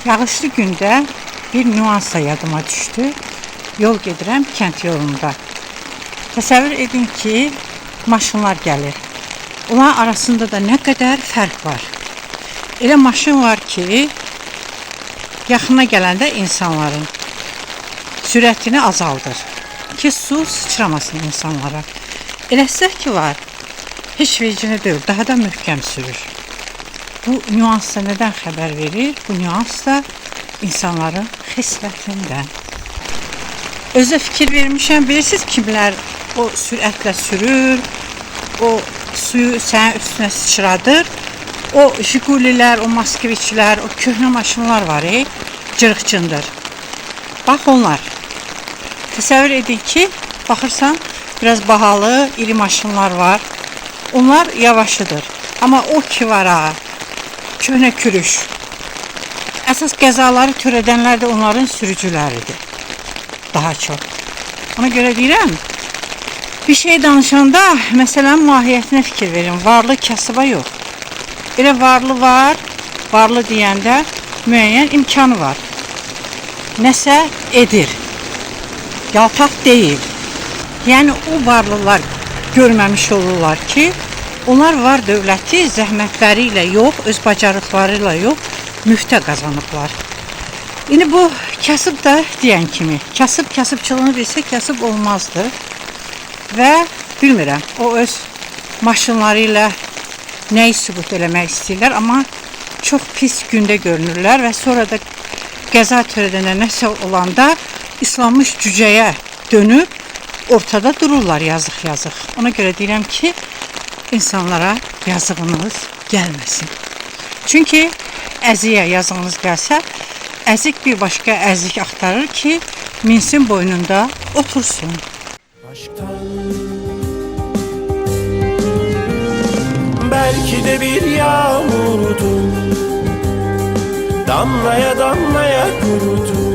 Yağışlı gündə bir nüans da yadıma düşdü. Yol gedirəm kənd yolunda. Təsəvvür edin ki, maşınlar gəlir. Onların arasında da nə qədər fərq var. Elə maşın var ki, yaxına gələndə insanların sürətini azaldır ki, su sıçramasın insanlara. Eləsə ki var, heç vecini deyil, daha da möhkəm sürür. Bu nüans da nədən xəbər verir? Bu nüans da insanların xislətindən. Özə fikir vermişəm, bilirsiniz kimlər o sürətlə sürür, o suyu sənin üstünə sıçradır. O Jigulilər, o Moskviçlər, o köhnə maşınlar var, cırıq-cındır. Bax onlar. Təsəvvür edin ki, baxırsan, biraz bahalı, iri maşınlar var. Onlar yavaşıdır. Amma o ki var ha, köhnə kürüş. Əsas qəzaları törədənlər də onların sürücüləridir. Daha çox. Ona görə deyirəm, bir şey danışanda məsələnin mahiyyətinə fikir verin. Varlı kasıba yox. Elə varlı var, varlı deyəndə müəyyən imkanı var. Nəsə edir. Yaltaq deyil. Yəni o varlılar görməmiş olurlar ki, onlar var dövləti zəhmətləri ilə yox, öz bacarıqları ilə yox, müftə qazanıblar. İndi bu kasıb da deyən kimi, kasıbçılığını bilsə kasıb olmazdı. Və bilmirəm, o öz maşınları ilə nəyi sübut eləmək istəyirlər, amma çox pis gündə görünürlər və sonra da qəza törədəndə nəsə olanda islanmış cücəyə dönüb ortada dururlar yazıq-yazıq. Ona görə deyirəm ki, insanlara yazığınız gəlməsin. Çünki əziyə yazığınız gəlsə, əzik bir başqa əzik axtarır ki, minsin boynunda otursun. Aşktan belki de bir yağmurdum, damlaya damlaya kurudum.